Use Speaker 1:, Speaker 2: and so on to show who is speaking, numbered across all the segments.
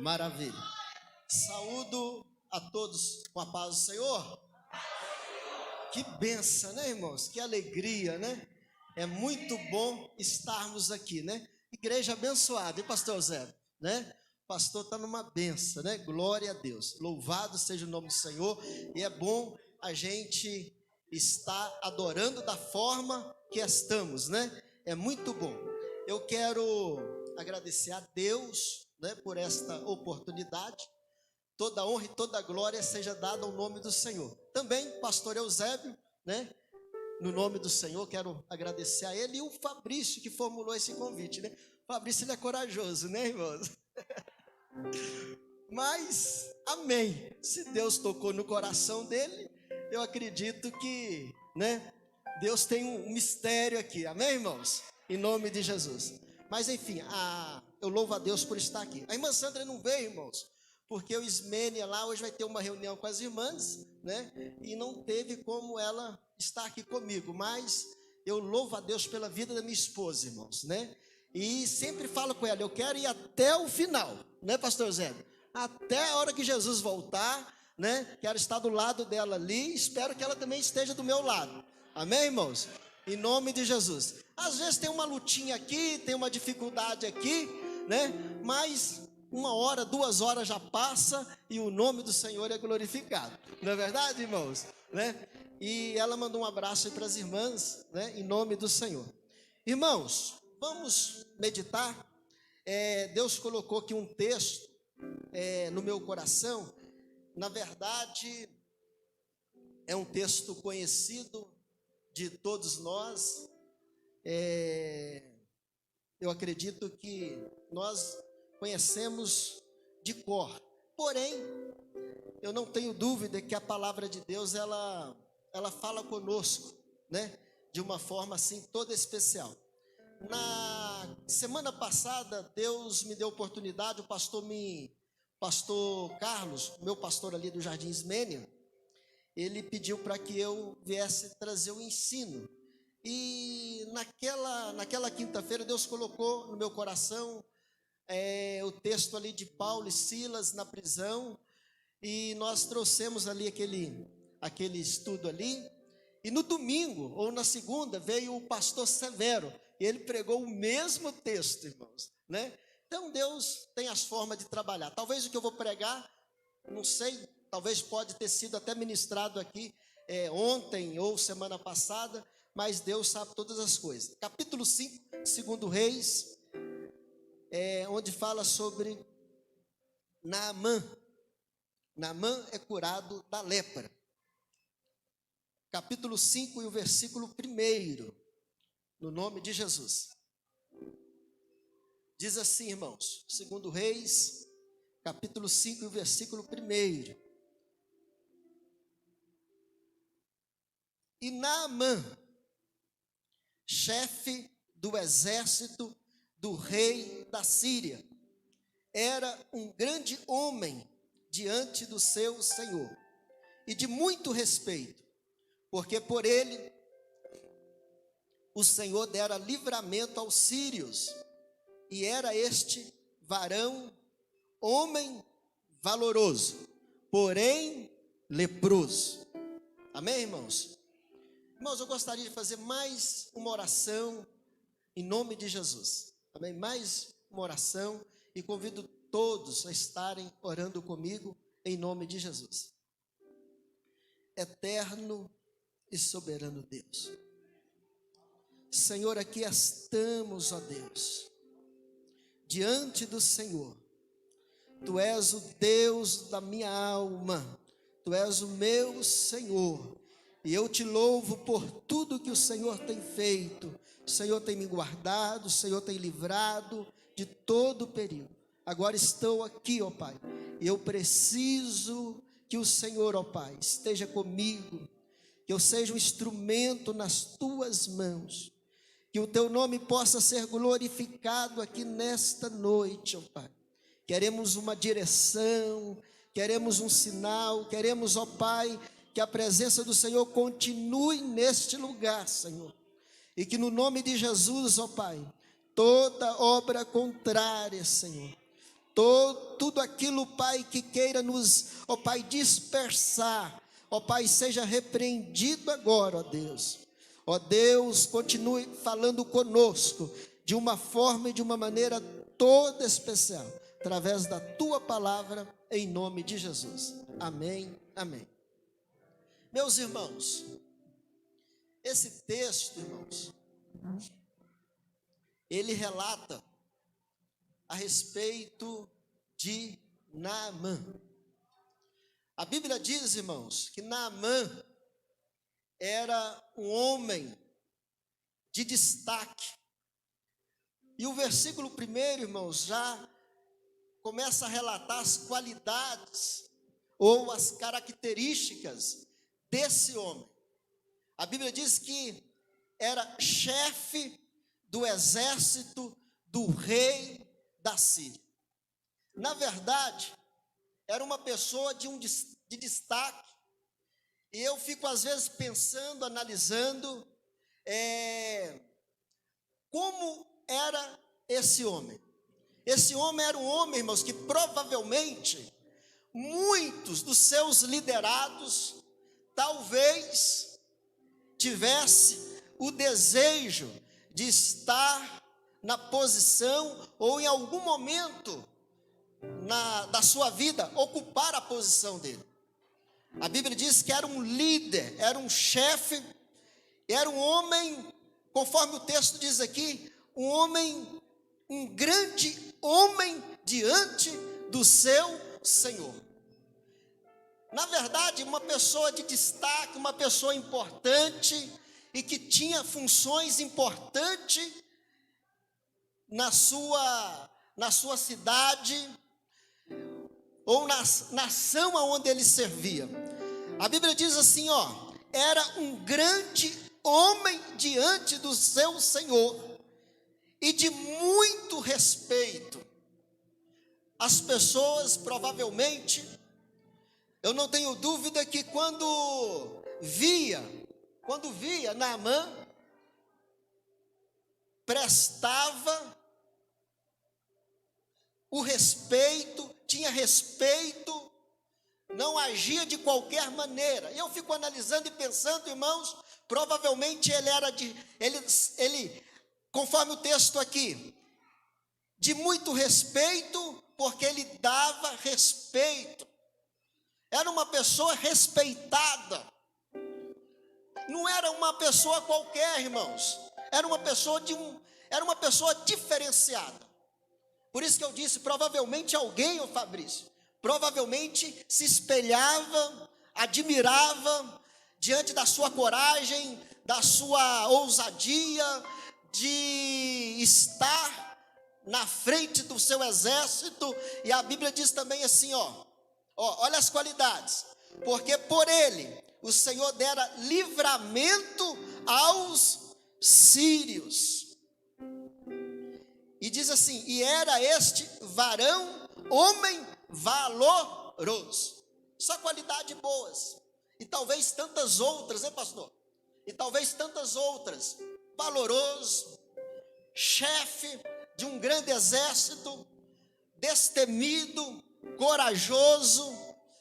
Speaker 1: Maravilha. Saúdo a todos com a paz do Senhor. Que bênção, né, irmãos? Que alegria, né? É muito bom estarmos aqui, né? Igreja abençoada, e pastor Zé, né? O pastor está numa bênção, né? Glória a Deus. Louvado seja o nome do Senhor. E é bom a gente estar adorando da forma que estamos, né? É muito bom. Eu quero agradecer a Deus, né, por esta oportunidade. Toda honra e toda glória seja dada ao nome do Senhor. Também, pastor Eusébio, né? No nome do Senhor, quero agradecer a ele e o Fabrício que formulou esse convite, né? O Fabrício, ele é corajoso, né, irmãos? Mas, amém. Se Deus tocou no coração dele, eu acredito que, né? Deus tem um mistério aqui, amém, irmãos? Em nome de Jesus. Mas, enfim, eu louvo a Deus por estar aqui. A irmã Sandra não veio, irmãos, porque o Ismênia lá hoje vai ter uma reunião com as irmãs, né? E não teve como ela estar aqui comigo, mas eu louvo a Deus pela vida da minha esposa, irmãos, né? E sempre falo com ela, eu quero ir até o final, né, pastor Zé? Até a hora que Jesus voltar, né? Quero estar do lado dela ali, espero que ela também esteja do meu lado. Amém, irmãos? Em nome de Jesus. Às vezes tem uma lutinha aqui, tem uma dificuldade aqui, né? Mas 1 hora, 2 horas já passa e o nome do Senhor é glorificado. Não é verdade, irmãos? Né? E ela mandou um abraço aí para as irmãs, né? Em nome do Senhor. Irmãos, vamos meditar. Deus colocou aqui um texto no meu coração. Na verdade, é um texto conhecido de todos nós. Eu acredito que nós conhecemos de cor. Porém, eu não tenho dúvida que a palavra de Deus, ela fala conosco, né? De uma forma assim toda especial. Na semana passada, Deus me deu oportunidade, o pastor Carlos, meu pastor ali do Jardim Ismênia, ele pediu para que eu viesse trazer o ensino. E naquela quinta-feira, Deus colocou no meu coração o texto ali de Paulo e Silas na prisão, e nós trouxemos ali aquele estudo ali, e no domingo, ou na segunda, veio o pastor Severo, e ele pregou o mesmo texto, irmãos, né? Então Deus tem as formas de trabalhar. Talvez o que eu vou pregar, não sei, talvez pode ter sido até ministrado aqui ontem ou semana passada, mas Deus sabe todas as coisas. Capítulo 5, 2 Reis, onde fala sobre Naamã. Naamã é curado da lepra. Capítulo 5 e o versículo 1, no nome de Jesus. Diz assim, irmãos, 2 Reis, capítulo 5 e o versículo 1. E Naamã, chefe do exército do rei da Síria, era um grande homem diante do seu Senhor, e de muito respeito, porque por ele o Senhor dera livramento aos sírios, e era este varão, homem valoroso, porém leproso. Amém, irmãos? Irmãos, eu gostaria de fazer mais uma oração em nome de Jesus. Amém? Mais uma oração, e convido todos a estarem orando comigo em nome de Jesus. Eterno e soberano Deus, Senhor, aqui estamos, ó Deus, diante do Senhor. Tu és o Deus da minha alma, Tu és o meu Senhor, e eu te louvo por tudo que o Senhor tem feito. O Senhor tem me guardado, o Senhor tem livrado de todo o perigo. Agora estou aqui, ó Pai, e eu preciso que o Senhor, ó Pai, esteja comigo, que eu seja um instrumento nas Tuas mãos, que o Teu nome possa ser glorificado aqui nesta noite, ó Pai. Queremos uma direção, queremos um sinal, queremos, ó Pai, que a presença do Senhor continue neste lugar, Senhor, e que no nome de Jesus, ó Pai, toda obra contrária, Senhor, tudo aquilo, Pai, que queira nos, ó Pai, dispersar, ó Pai, seja repreendido agora, ó Deus. Ó Deus, continue falando conosco de uma forma e de uma maneira toda especial, através da Tua palavra, em nome de Jesus. Amém, amém. Meus irmãos, esse texto, irmãos, ele relata a respeito de Naamã. A Bíblia diz, irmãos, que Naamã era um homem de destaque. E o versículo 1, irmãos, já começa a relatar as qualidades ou as características desse homem. A Bíblia diz que era chefe do exército do rei da Síria. Na verdade, era uma pessoa de destaque. E eu fico às vezes pensando, analisando, como era esse homem. Esse homem era um homem, irmãos, que provavelmente muitos dos seus liderados talvez tivesse o desejo de estar na posição ou em algum momento da sua vida ocupar a posição dele. A Bíblia diz que era um líder, era um chefe, era um homem, conforme o texto diz aqui, um grande homem diante do seu Senhor. Na verdade, uma pessoa de destaque, uma pessoa importante e que tinha funções importantes na sua cidade ou na nação aonde ele servia. A Bíblia diz assim, era um grande homem diante do seu Senhor e de muito respeito. As pessoas provavelmente, eu não tenho dúvida que quando via Naamã, prestava o respeito, tinha respeito, não agia de qualquer maneira. E eu fico analisando e pensando, irmãos, provavelmente ele, conforme o texto aqui, de muito respeito, porque ele dava respeito. Era uma pessoa respeitada. Não era uma pessoa qualquer, irmãos. Era uma pessoa diferenciada. Por isso que eu disse, provavelmente alguém, Fabrício, provavelmente se espelhava, admirava diante da sua coragem, da sua ousadia de estar na frente do seu exército. E a Bíblia diz também assim, olha as qualidades. Porque por ele o Senhor dera livramento aos sírios. E diz assim, e era este varão, homem valoroso. Só qualidades boas. E talvez tantas outras, hein, pastor? E talvez tantas outras. Valoroso, chefe de um grande exército, destemido, corajoso,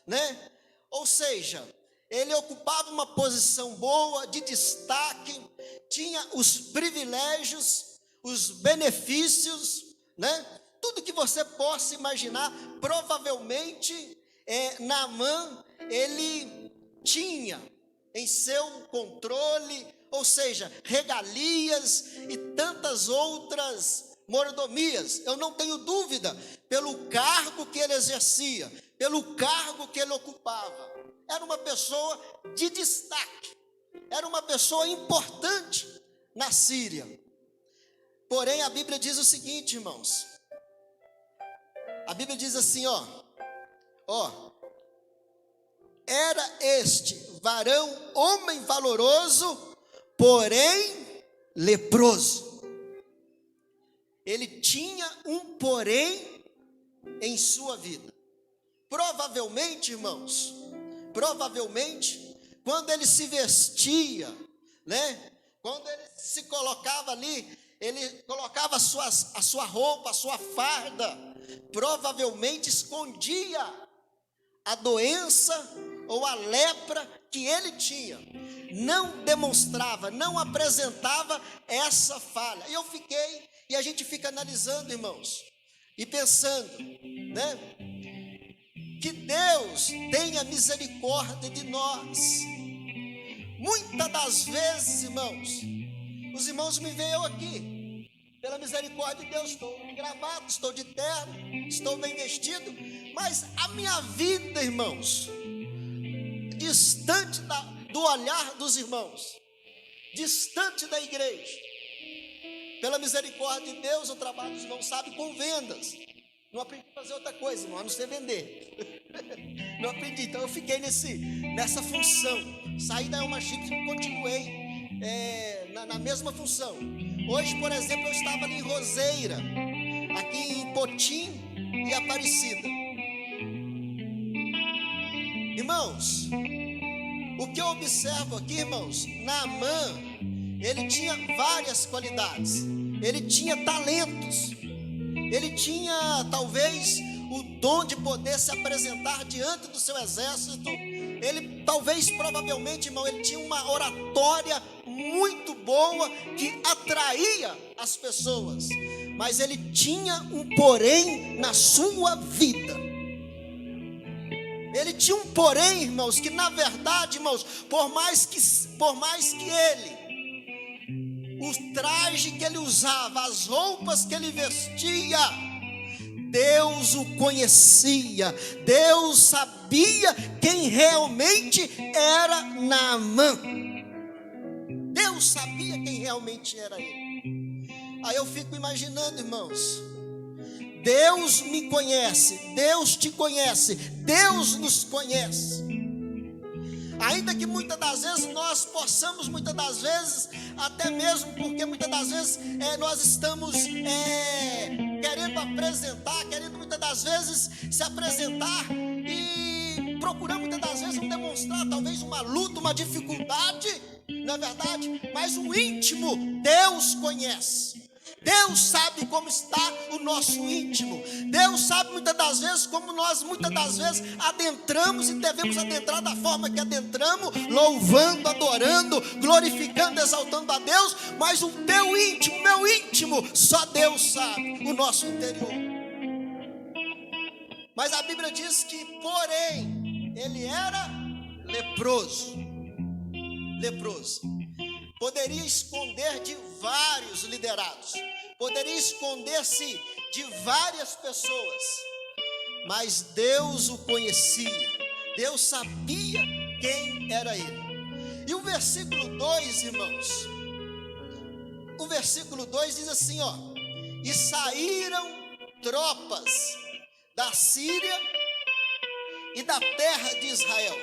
Speaker 1: né? Ou seja, ele ocupava uma posição boa, de destaque, tinha os privilégios, os benefícios, né? Tudo que você possa imaginar, provavelmente Naamã, ele tinha em seu controle, ou seja, regalias e tantas outras mordomias. Eu não tenho dúvida, pelo cargo que ele exercia, pelo cargo que ele ocupava. Era uma pessoa de destaque, era uma pessoa importante na Síria. Porém, a Bíblia diz o seguinte, irmãos. A Bíblia diz assim, era este varão, homem valoroso, porém leproso. Ele tinha um porém em sua vida. Provavelmente, irmãos, quando ele se vestia, né? Quando ele se colocava ali, ele colocava a sua roupa, a sua farda, provavelmente escondia a doença ou a lepra que ele tinha, não demonstrava, não apresentava essa falha. E eu fiquei, e a gente fica analisando, irmãos, e pensando, né? Que Deus tenha misericórdia de nós. Muitas das vezes, irmãos, os irmãos me veem eu aqui, pela misericórdia de Deus, estou de gravata, estou de terno, estou bem vestido, mas a minha vida, irmãos, distante do olhar dos irmãos, distante da igreja, pela misericórdia de Deus, eu trabalho, os irmãos sabem, com vendas. Não aprendi a fazer outra coisa, irmão, a não ser vender. Não aprendi, então eu fiquei nessa função. Saí da Elma Chips e continuei na mesma função. Hoje, por exemplo, eu estava ali em Roseira, aqui em Potim e Aparecida. Irmãos, o que eu observo aqui, irmãos, Naamã, ele tinha várias qualidades, ele tinha talentos, ele tinha talvez o dom de poder se apresentar diante do seu exército. Ele talvez, provavelmente, irmão, ele tinha uma oratória muito boa que atraía as pessoas, mas ele tinha um porém na sua vida. Ele tinha um porém, irmãos, que na verdade, irmãos, por mais que ele, o traje que ele usava, as roupas que ele vestia, Deus o conhecia, Deus sabia quem realmente era Naamã. Deus sabia quem realmente era ele. Aí eu fico imaginando, irmãos, Deus me conhece, Deus te conhece, Deus nos conhece. Ainda que muitas das vezes nós possamos, muitas das vezes, até mesmo porque muitas das vezes nós estamos querendo apresentar, querendo muitas das vezes se apresentar e procurando muitas das vezes demonstrar talvez uma luta, uma dificuldade, não é verdade? Mas o íntimo Deus conhece. Deus sabe como está o nosso íntimo. Deus sabe muitas das vezes como nós muitas das vezes adentramos e devemos adentrar da forma que adentramos, louvando, adorando, glorificando, exaltando a Deus. Mas o teu íntimo, meu íntimo, só Deus sabe, o nosso interior. Mas a Bíblia diz que, porém, ele era leproso. Leproso. Poderia esconder de vários liderados, poderia esconder-se de várias pessoas, mas Deus o conhecia, Deus sabia quem era ele. E o versículo 2, irmãos, o versículo 2 diz assim, ó: e saíram tropas da Síria e da terra de Israel,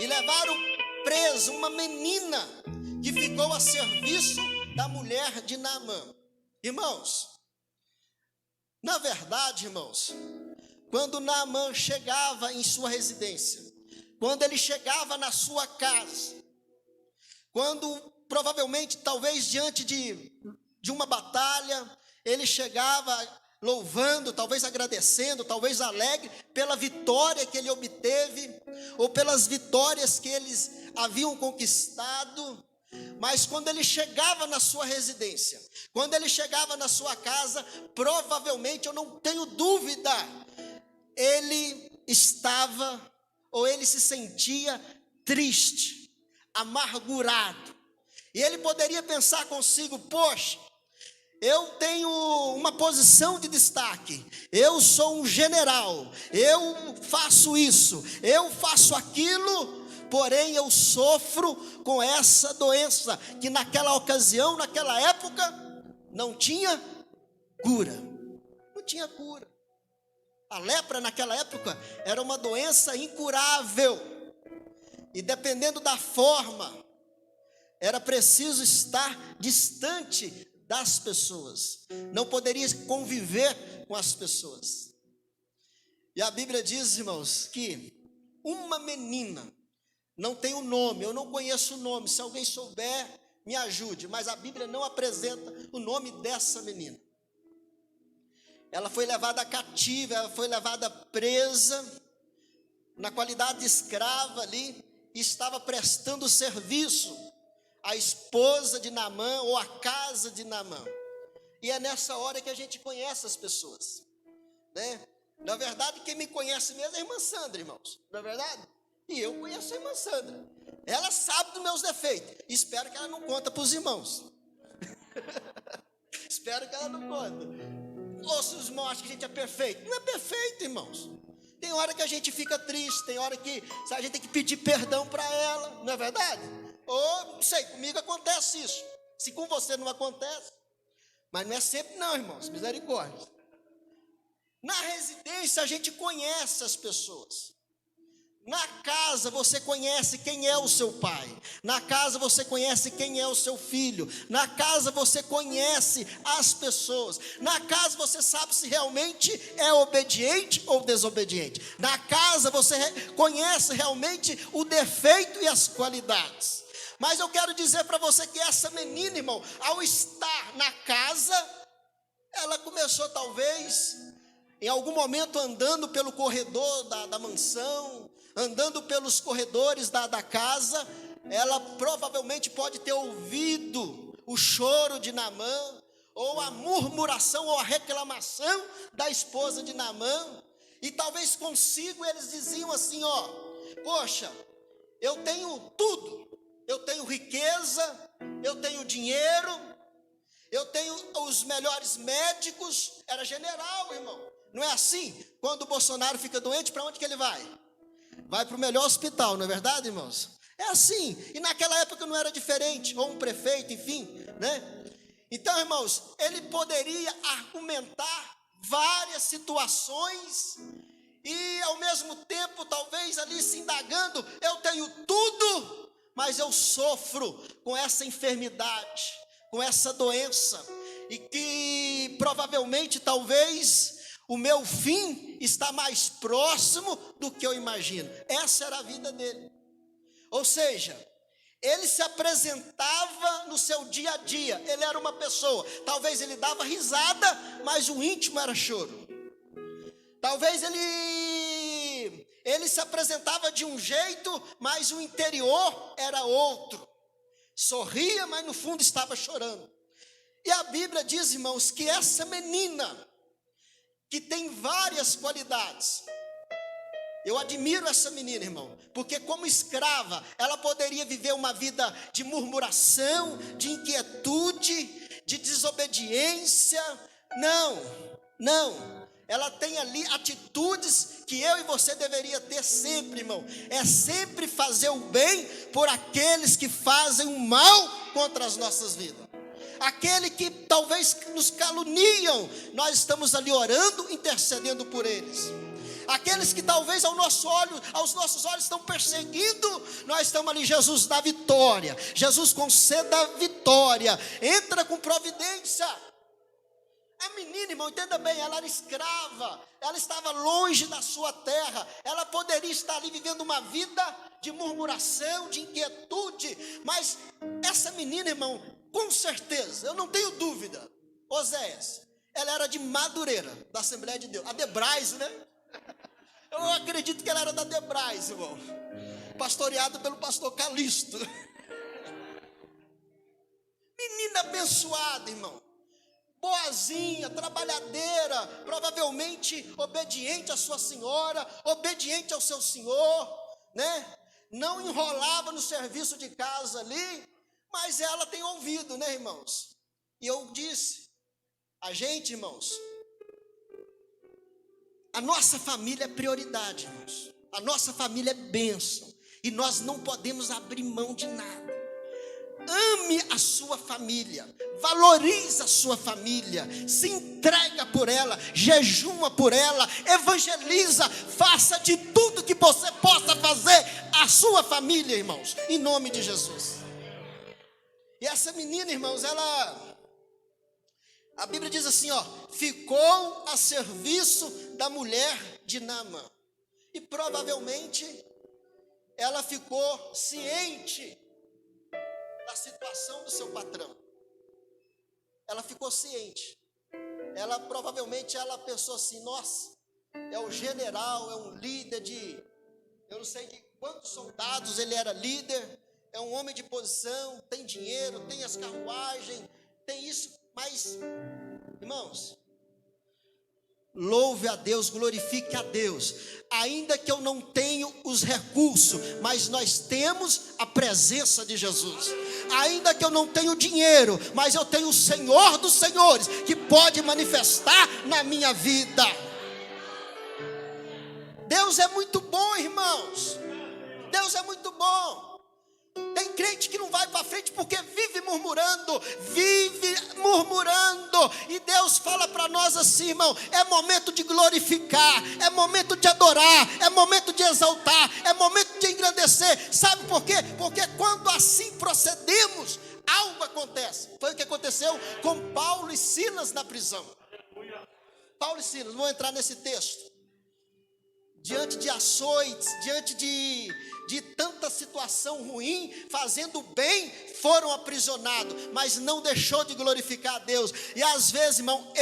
Speaker 1: e levaram preso uma menina que ficou a serviço da mulher de Naamã. Irmãos, na verdade, irmãos, quando Naamã chegava em sua residência, quando ele chegava na sua casa, quando provavelmente, talvez diante de uma batalha, ele chegava louvando, talvez agradecendo, talvez alegre pela vitória que ele obteve, ou pelas vitórias que eles haviam conquistado. Mas quando ele chegava na sua residência, quando ele chegava na sua casa, provavelmente, eu não tenho dúvida, ele estava, ou ele se sentia triste, amargurado. E ele poderia pensar consigo: poxa, eu tenho uma posição de destaque, eu sou um general, eu faço isso, eu faço aquilo, porém eu sofro com essa doença que naquela ocasião, naquela época, não tinha cura. Não tinha cura. A lepra naquela época era uma doença incurável. E dependendo da forma, era preciso estar distante das pessoas. Não poderia conviver com as pessoas. E a Bíblia diz, irmãos, que uma menina, não tem o nome, eu não conheço o nome, se alguém souber, me ajude, mas a Bíblia não apresenta o nome dessa menina. ela foi levada cativa, ela foi levada presa, na qualidade de escrava ali, e estava prestando serviço à esposa de Naamã, ou à casa de Naamã. E é nessa hora que a gente conhece as pessoas, né? Na verdade, quem me conhece mesmo é a irmã Sandra, irmãos, não é verdade? E eu conheço a irmã Sandra, ela sabe dos meus defeitos, espero que ela não conta para os irmãos, espero que ela não conta. Ou se os irmãos acham que a gente é perfeito, não é perfeito, irmãos. Tem hora que a gente fica triste, tem hora que a gente tem que pedir perdão para ela, não é verdade? Ou, não sei, comigo acontece isso, se com você não acontece, mas não é sempre não, irmãos, misericórdia. Na residência a gente conhece as pessoas. Na casa você conhece quem é o seu pai. Na casa você conhece quem é o seu filho. Na casa você conhece as pessoas. Na casa você sabe se realmente é obediente ou desobediente. Na casa você conhece realmente o defeito e as qualidades. Mas eu quero dizer para você que essa menina, irmão, ao estar na casa, ela começou talvez, em algum momento, andando pelo corredor da mansão, andando pelos corredores da casa, ela provavelmente pode ter ouvido o choro de Naamã, ou a murmuração, ou a reclamação da esposa de Naamã, e talvez consigo eles diziam assim, ó, poxa, eu tenho tudo, eu tenho riqueza, eu tenho dinheiro, eu tenho os melhores médicos, era general, irmão, não é assim? Quando o Bolsonaro fica doente, para onde que ele vai? Vai para o melhor hospital, não é verdade, irmãos? É assim, e naquela época não era diferente, ou um prefeito, enfim, né? Então, irmãos, ele poderia argumentar várias situações, e ao mesmo tempo, talvez ali se indagando, eu tenho tudo, mas eu sofro com essa enfermidade, com essa doença, e que provavelmente, talvez, o meu fim está mais próximo do que eu imagino. Essa era a vida dele. Ou seja, ele se apresentava no seu dia a dia, ele era uma pessoa, talvez ele dava risada, mas o íntimo era choro. Talvez ele se apresentava de um jeito, mas o interior era outro. Sorria, mas no fundo estava chorando. E a Bíblia diz, irmãos, que essa menina, que tem várias qualidades, eu admiro essa menina, irmão, porque como escrava, ela poderia viver uma vida de murmuração, de inquietude, de desobediência. Não, ela tem ali atitudes que eu e você deveria ter sempre, irmão, é sempre fazer o bem por aqueles que fazem o mal contra as nossas vidas. Aquele que talvez nos caluniam, nós estamos ali orando, intercedendo por eles. Aqueles que talvez aos nossos olhos estão perseguindo, nós estamos ali, Jesus dá vitória, Jesus conceda a vitória, entra com providência. A menina, irmão, entenda bem, ela era escrava, ela estava longe da sua terra, ela poderia estar ali vivendo uma vida de murmuração, de inquietude, mas essa menina, irmão, com certeza, eu não tenho dúvida, Oséias, ela era de Madureira, da Assembleia de Deus, a Debrais, né? Eu acredito que ela era da Debrais, irmão, pastoreada pelo pastor Calixto. Menina abençoada, irmão, boazinha, trabalhadeira, provavelmente obediente à sua senhora, obediente ao seu senhor, né? Não enrolava no serviço de casa ali, mas ela tem ouvido, né, irmãos? E eu disse, a gente, irmãos, a nossa família é prioridade, irmãos. A nossa família é bênção, e nós não podemos abrir mão de nada. Ame a sua família, valorize a sua família, se entrega por ela, jejuma por ela, evangeliza, faça de tudo que você possa fazer a sua família, irmãos, em nome de Jesus. E essa menina, irmãos, a Bíblia diz assim, ó, ficou a serviço da mulher de Naamã, e provavelmente ela ficou ciente da situação do seu patrão. Ela ficou ciente. ela provavelmente pensou assim: nossa, é o general, é um líder eu não sei de quantos soldados ele era líder, é um homem de posição, tem dinheiro, tem as carruagens, tem isso, mas, irmãos, louve a Deus, glorifique a Deus, ainda que eu não tenha os recursos, mas nós temos a presença de Jesus. Ainda que eu não tenha dinheiro, mas eu tenho o Senhor dos Senhores, que pode manifestar na minha vida. Deus é muito bom, irmãos. Deus é muito bom. Tem crente que não vai para frente porque vive murmurando. E Deus fala para nós assim, irmão: é momento de glorificar, é momento de adorar, é momento de exaltar, é momento de engrandecer. Sabe por quê? Porque quando assim procedemos, algo acontece. Foi o que aconteceu com Paulo e Silas na prisão. Paulo e Silas, vou entrar nesse texto. Diante de açoites, diante de tanta situação ruim, fazendo bem, foram aprisionados, mas não deixou de glorificar a Deus. E às vezes, irmão,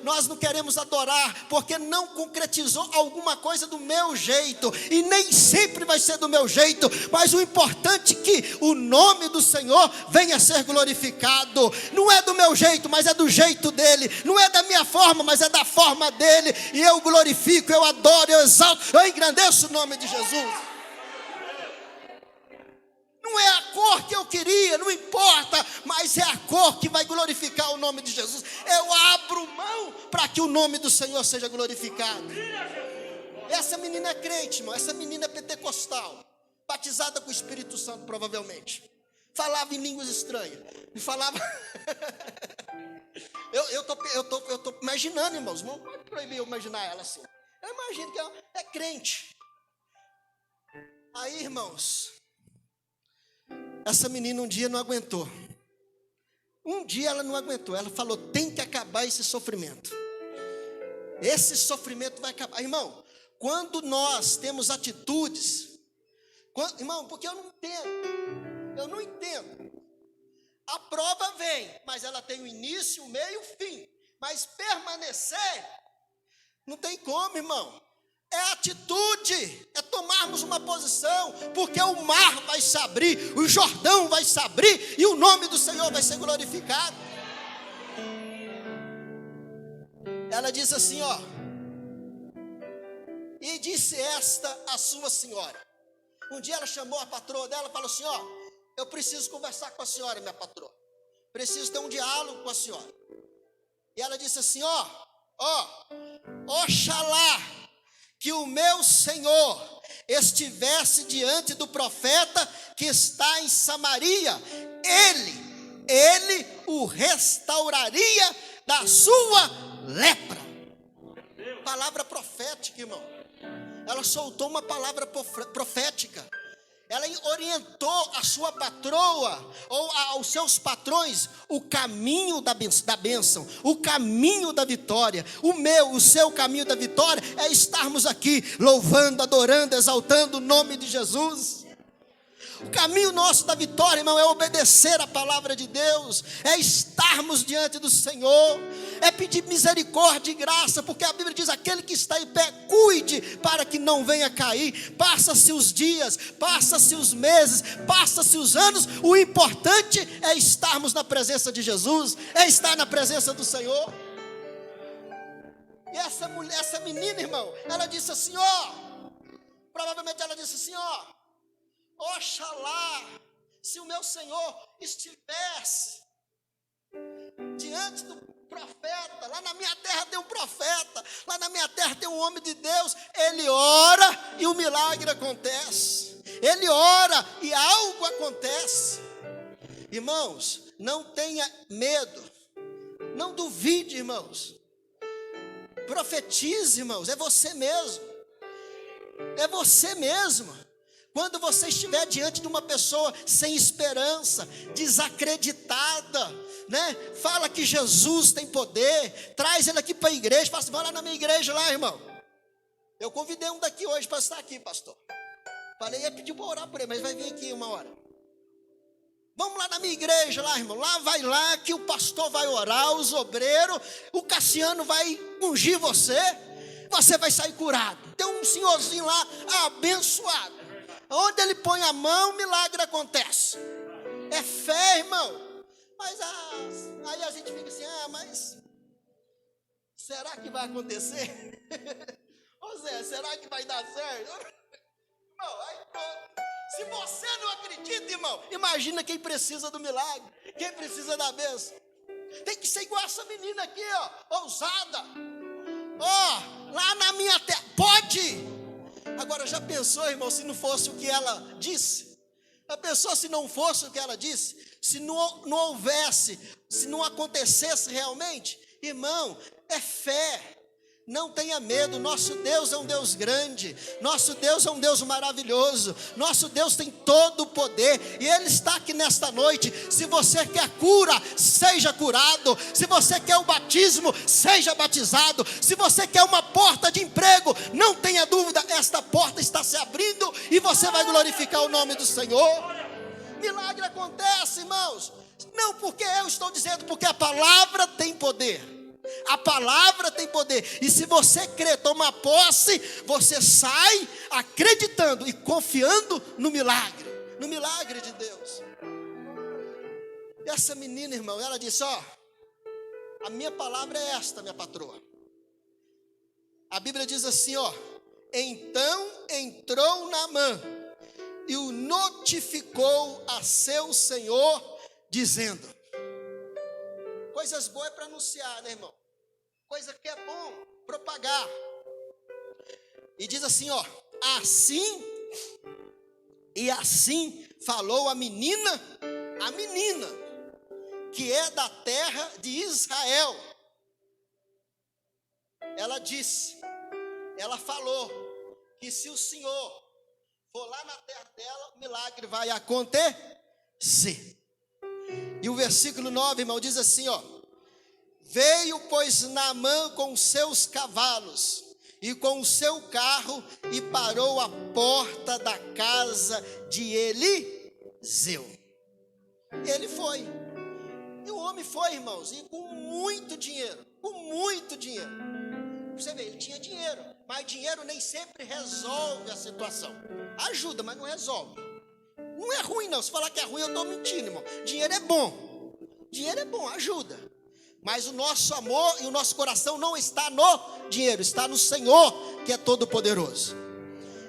Speaker 1: nós não queremos adorar, porque não concretizou alguma coisa do meu jeito, e nem sempre vai ser do meu jeito, mas o importante é que o nome do Senhor venha a ser glorificado. Não é do meu jeito, mas é do jeito dele. Não é da minha forma, mas é da forma dele. E eu glorifico, eu adoro, eu exalto, eu engrandeço o nome de Jesus. Não é a cor que eu queria, não importa, mas é a cor que vai glorificar o nome de Jesus. Eu abro mão para que o nome do Senhor seja glorificado. Essa menina é crente, irmão. Essa menina é pentecostal, batizada com o Espírito Santo, provavelmente. Falava em línguas estranhas. E falava. eu tô imaginando, irmãos. Não pode proibir eu imaginar ela assim. Eu imagino que ela é crente. Aí, irmãos, essa menina um dia não aguentou. Um dia ela não aguentou. Ela falou: tem que acabar esse sofrimento. Esse sofrimento vai acabar. Irmão, quando nós temos atitudes, irmão, porque eu não entendo. A prova vem, mas ela tem o início, o meio e o fim. Mas permanecer, não tem como, irmão. É atitude, é tomarmos uma posição, porque o mar vai se abrir, o Jordão vai se abrir, e o nome do Senhor vai ser glorificado. Ela disse assim, ó: e disse esta a sua senhora. Um dia ela chamou a patroa dela e falou assim: ó, eu preciso conversar com a senhora, minha patroa. Preciso ter um diálogo com a senhora. E ela disse assim: oxalá que o meu Senhor estivesse diante do profeta que está em Samaria, ele o restauraria da sua lepra. Palavra profética, irmão. Ela soltou uma palavra profética. Ela orientou a sua patroa, ou aos seus patrões, o caminho da bênção, o caminho da vitória. O seu caminho da vitória é estarmos aqui louvando, adorando, exaltando o nome de Jesus. O caminho nosso da vitória, irmão, é obedecer a palavra de Deus, é estarmos diante do Senhor, é pedir misericórdia e graça, porque a Bíblia diz: aquele que está em pé, cuide para que não venha cair. Passa-se os dias, passa-se os meses, passa-se os anos, o importante é estarmos na presença de Jesus, é estar na presença do Senhor. E essa menina, irmão, ela disse assim, provavelmente ela disse assim, oxalá se o meu Senhor estivesse diante do profeta. Lá na minha terra tem um profeta, lá na minha terra tem um homem de Deus. Ele ora e o milagre acontece. Ele ora e algo acontece. Irmãos, não tenha medo, não duvide, irmãos. Profetize, irmãos, é você mesmo. É você mesmo. Quando você estiver diante de uma pessoa sem esperança, desacreditada, né? Fala que Jesus tem poder, traz ele aqui para a igreja, fala assim: vai lá na minha igreja lá, irmão. Eu convidei um daqui hoje para estar aqui, pastor. Falei, ia pedir para orar por ele, mas vai vir aqui uma hora. Vamos lá na minha igreja, lá, irmão. Lá vai lá que o pastor vai orar, os obreiros, o Cassiano vai ungir você. Você vai sair curado. Tem um senhorzinho lá abençoado. Onde ele põe a mão, milagre acontece. É fé, irmão. Mas aí a gente fica assim, mas será que vai acontecer? Ô Zé, será que vai dar certo? Irmão, aí pronto. Se você não acredita, irmão, imagina quem precisa do milagre, quem precisa da bênção. Tem que ser igual essa menina aqui, ó, ousada. Ó, lá na minha terra, pode. Agora já pensou, irmão, se não fosse o que ela disse? Já pensou se não fosse o que ela disse? Se não houvesse, se não acontecesse realmente? Irmão, é fé. Não tenha medo, nosso Deus é um Deus grande, nosso Deus é um Deus maravilhoso, nosso Deus tem todo o poder, e Ele está aqui nesta noite. Se você quer cura, seja curado. Se você quer o batismo, seja batizado. Se você quer uma porta de emprego, não tenha dúvida, esta porta está se abrindo, e você vai glorificar o nome do Senhor. Milagre acontece, irmãos, não porque eu estou dizendo, porque a palavra tem poder. A palavra tem poder, e se você crer, toma posse, você sai acreditando e confiando no milagre de Deus. E essa menina, irmão, ela disse, a minha palavra é esta, minha patroa. A Bíblia diz assim, então entrou Naamã e o notificou a seu senhor, dizendo, coisas boas para anunciar, né, irmão? Coisa que é bom propagar. E diz assim, assim falou a menina, que é da terra de Israel. Ela disse, ela falou, que se o Senhor for lá na terra dela, o milagre vai acontecer. E o versículo 9, irmão, diz assim, veio, pois, Naamã com seus cavalos e com o seu carro e parou à porta da casa de Eliseu. Ele foi. E o homem foi, irmãos, e com muito dinheiro. Você vê, ele tinha dinheiro, mas dinheiro nem sempre resolve a situação. Ajuda, mas não resolve. Não é ruim não, se falar que é ruim eu estou mentindo, irmão. Dinheiro é bom, ajuda. Mas o nosso amor e o nosso coração não está no dinheiro, está no Senhor, que é todo poderoso.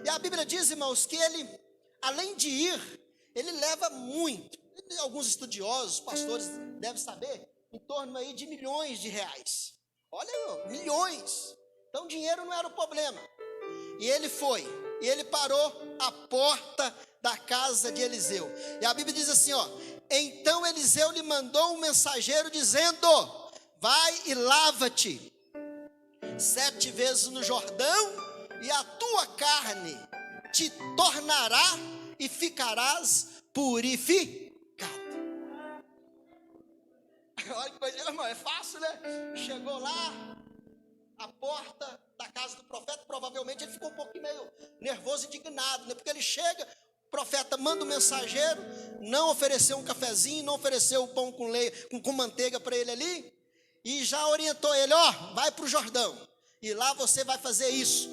Speaker 1: E a Bíblia diz, irmãos, que ele, além de ir, ele leva muito. Alguns estudiosos, pastores devem saber, em torno aí de milhões de reais. Olha, irmão, milhões. Então dinheiro não era o problema. E ele foi, e ele parou à porta da casa de Eliseu. E a Bíblia diz assim, então Eliseu lhe mandou um mensageiro dizendo, vai e lava-te 7 vezes no Jordão, e a tua carne te tornará e ficarás purificado. Olha que coisa, irmão, é fácil, né? Chegou lá, a porta da casa do profeta, provavelmente ele ficou um pouquinho meio nervoso, indignado, né? Porque ele chega, o profeta manda um mensageiro, não ofereceu um cafezinho, não ofereceu o pão com leite, com manteiga para ele ali, e já orientou ele, vai para o Jordão, e lá você vai fazer isso.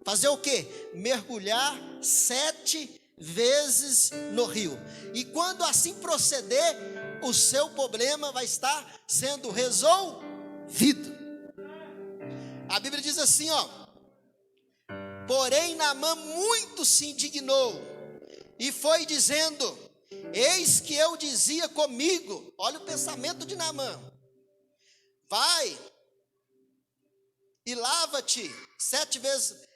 Speaker 1: Fazer o quê? Mergulhar 7 vezes no rio. E quando assim proceder, o seu problema vai estar sendo resolvido. A Bíblia diz assim, porém Naamã muito se indignou, e foi dizendo, eis que eu dizia comigo, olha o pensamento de Naamã, vai e lava-te 7 vezes.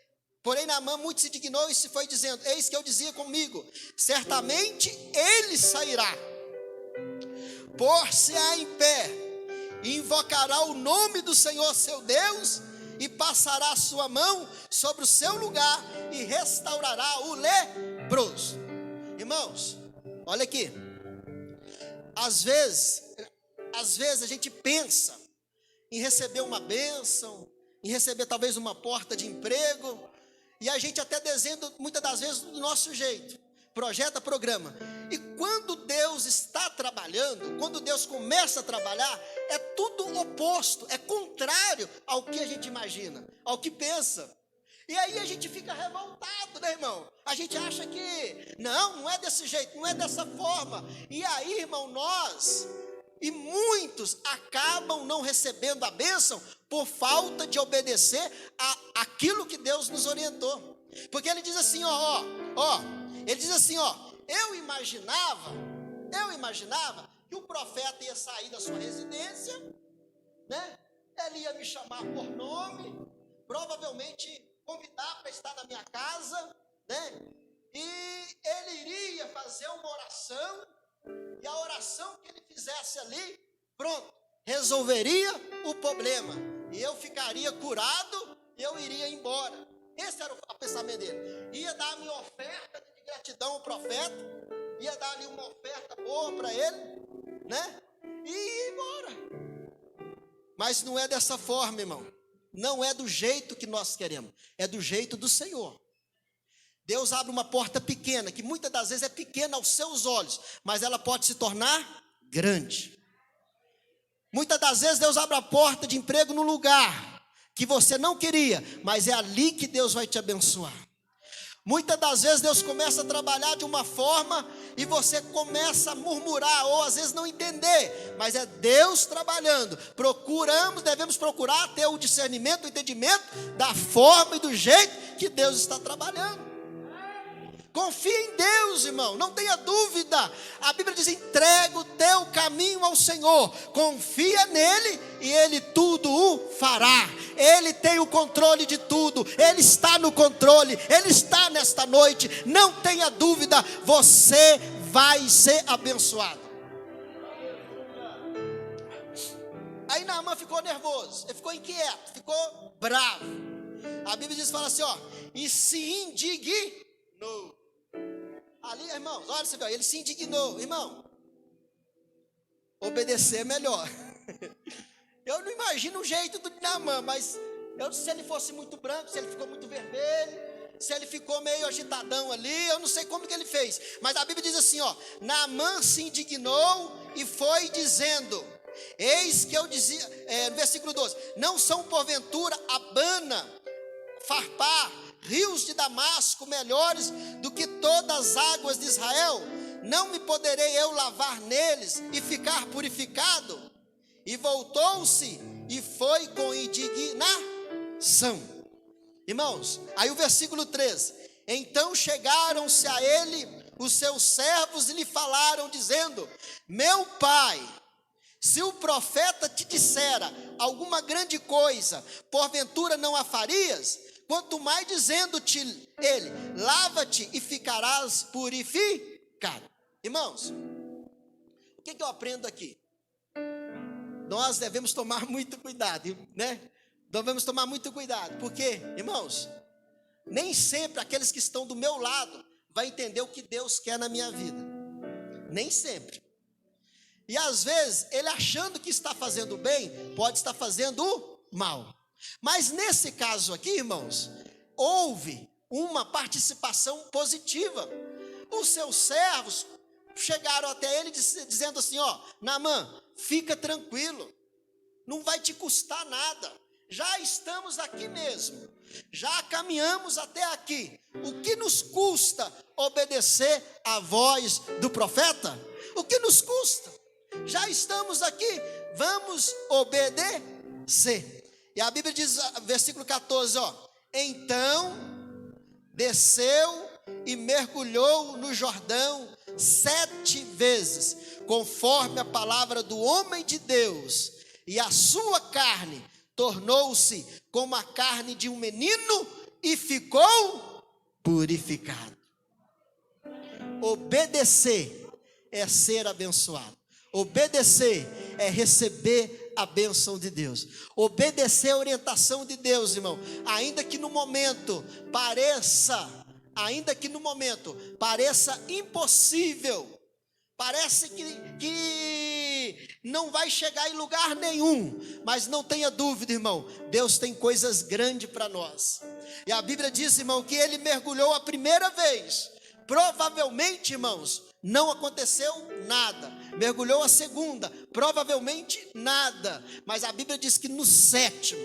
Speaker 1: Porém Naamã muito se indignou e se foi dizendo, eis que eu dizia comigo, certamente ele sairá, por-se-á em pé, e invocará o nome do Senhor seu Deus, e passará a sua mão sobre o seu lugar, e restaurará o leproso. Irmãos, olha aqui, às vezes a gente pensa em receber uma bênção, em receber talvez uma porta de emprego, e a gente até desenha muitas das vezes do nosso jeito, projeta, programa. E quando Deus está trabalhando, quando Deus começa a trabalhar, é tudo oposto, é contrário ao que a gente imagina, ao que pensa. E aí a gente fica revoltado, né, irmão? A gente acha que não é desse jeito, não é dessa forma. E aí, irmão, nós e muitos acabam não recebendo a bênção por falta de obedecer aquilo que Deus nos orientou. Porque ele diz assim, ele diz assim, eu imaginava que o profeta ia sair da sua residência, né? Ele ia me chamar por nome, provavelmente convidar para estar na minha casa, né? E ele iria fazer uma oração, e a oração que ele fizesse ali, pronto, resolveria o problema, e eu ficaria curado, e eu iria embora. Esse era o pensamento dele. Ia dar a minha oferta de gratidão ao profeta, ia dar ali uma oferta boa para ele, né? E ia embora. Mas não é dessa forma, irmão. Não é do jeito que nós queremos, é do jeito do Senhor. Deus abre uma porta pequena, que muitas das vezes é pequena aos seus olhos, mas ela pode se tornar grande. Muitas das vezes Deus abre a porta de emprego no lugar que você não queria, mas é ali que Deus vai te abençoar. Muitas das vezes Deus começa a trabalhar de uma forma e você começa a murmurar ou às vezes não entender, mas é Deus trabalhando. Devemos procurar ter o discernimento, o entendimento da forma e do jeito que Deus está trabalhando. Confia em Deus, irmão, não tenha dúvida. A Bíblia diz: entrega o teu caminho ao Senhor, confia nele e ele tudo o fará. Ele tem o controle de tudo, ele está no controle, ele está nesta noite. Não tenha dúvida, você vai ser abençoado. Aí Naamã ficou nervoso, ele ficou inquieto, ficou bravo. A Bíblia diz, fala assim, e se indignou. Ali, irmãos, olha, você viu, ele se indignou, irmão. Obedecer é melhor. Eu não imagino o jeito do Naamã, mas se ele fosse muito branco, se ele ficou muito vermelho, se ele ficou meio agitadão ali, eu não sei como que ele fez. Mas a Bíblia diz assim, Naamã se indignou e foi dizendo, eis que eu dizia, no versículo 12, não são porventura Abana, Farpar, rios de Damasco melhores do que todas as águas de Israel? Não me poderei eu lavar neles e ficar purificado? E voltou-se e foi com indignação. Irmãos, aí o versículo 13, então chegaram-se a ele os seus servos e lhe falaram dizendo, meu pai, se o profeta te dissera alguma grande coisa, porventura não a farias? Quanto mais dizendo-te ele, lava-te e ficarás purificado. Irmãos, o que eu aprendo aqui? Nós devemos tomar muito cuidado, né? Devemos tomar muito cuidado, porque, irmãos, nem sempre aqueles que estão do meu lado vão entender o que Deus quer na minha vida. Nem sempre. E às vezes, ele achando que está fazendo bem, pode estar fazendo o mal. Mas nesse caso aqui, irmãos, houve uma participação positiva. Os seus servos chegaram até ele dizendo assim, Naamã, fica tranquilo, não vai te custar nada, já estamos aqui mesmo, já caminhamos até aqui, o que nos custa obedecer à voz do profeta? O que nos custa? Já estamos aqui, vamos obedecer. E a Bíblia diz, versículo 14, então desceu e mergulhou no Jordão 7 vezes, conforme a palavra do homem de Deus, e a sua carne tornou-se como a carne de um menino e ficou purificado. Obedecer é ser abençoado. Obedecer é receber a bênção de Deus. Obedecer a orientação de Deus, irmão. Ainda que no momento pareça impossível, parece que não vai chegar em lugar nenhum, mas não tenha dúvida, irmão, Deus tem coisas grandes para nós. E a Bíblia diz, irmão, que ele mergulhou a primeira vez, Provavelmente, irmãos, não aconteceu nada. Mergulhou a segunda, provavelmente nada. Mas a Bíblia diz que no sétimo,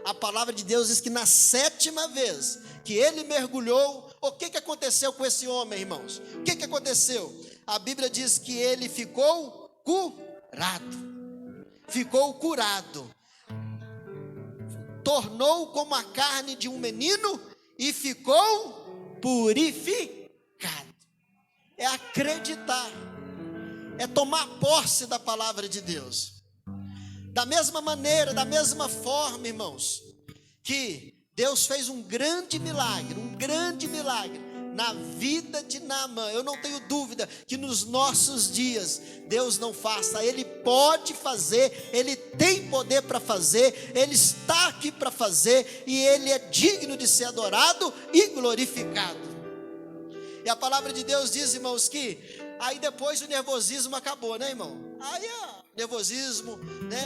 Speaker 1: a palavra de Deus diz que na sétima vez que ele mergulhou, o que aconteceu com esse homem, irmãos? O que aconteceu? A Bíblia diz que ele ficou curado. Ficou curado. Tornou como a carne de um menino e ficou purificado. É acreditar, é tomar posse da palavra de Deus. Da mesma maneira, da mesma forma, irmãos, que Deus fez um grande milagre na vida de Naamã. Eu não tenho dúvida que nos nossos dias Deus não faça. Ele pode fazer, Ele tem poder para fazer, Ele está aqui para fazer, e Ele é digno de ser adorado e glorificado. E a palavra de Deus diz, irmãos, que aí depois o nervosismo acabou, né, irmão? Aí o nervosismo, né,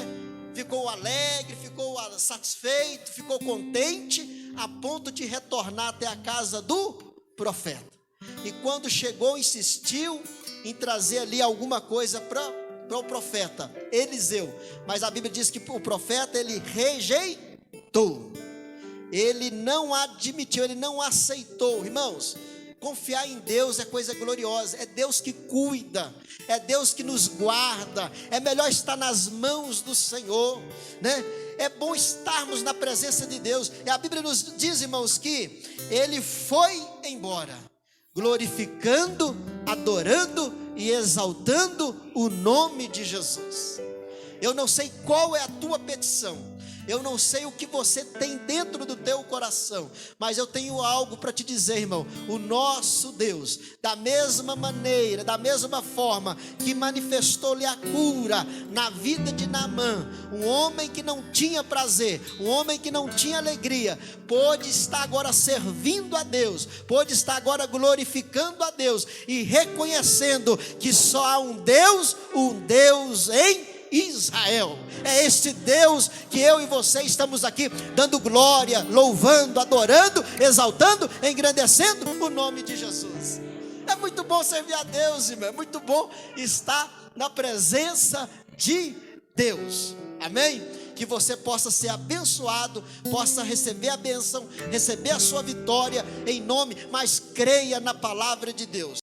Speaker 1: ficou alegre, ficou satisfeito, ficou contente, a ponto de retornar até a casa do profeta. E quando chegou, insistiu em trazer ali alguma coisa para o profeta Eliseu. Mas a Bíblia diz que o profeta, ele rejeitou. Ele não admitiu, ele não aceitou. Irmãos, confiar em Deus é coisa gloriosa. É Deus que cuida, é Deus que nos guarda. É melhor estar nas mãos do Senhor, né? É bom estarmos na presença de Deus. E a Bíblia nos diz, irmãos, que ele foi embora, glorificando, adorando e exaltando o nome de Jesus. Eu não sei qual é a tua petição, eu não sei o que você tem dentro do teu coração, mas eu tenho algo para te dizer, irmão. O nosso Deus, da mesma maneira, da mesma forma que manifestou-lhe a cura na vida de Naamã, um homem que não tinha prazer, um homem que não tinha alegria, pôde estar agora servindo a Deus, pôde estar agora glorificando a Deus e reconhecendo que só há um Deus em Israel. É este Deus que eu e você estamos aqui dando glória, louvando, adorando, exaltando, engrandecendo o nome de Jesus. É muito bom servir a Deus, irmão. É muito bom estar na presença de Deus. Amém? Que você possa ser abençoado, possa receber a bênção, receber a sua vitória em nome, mas creia na palavra de Deus.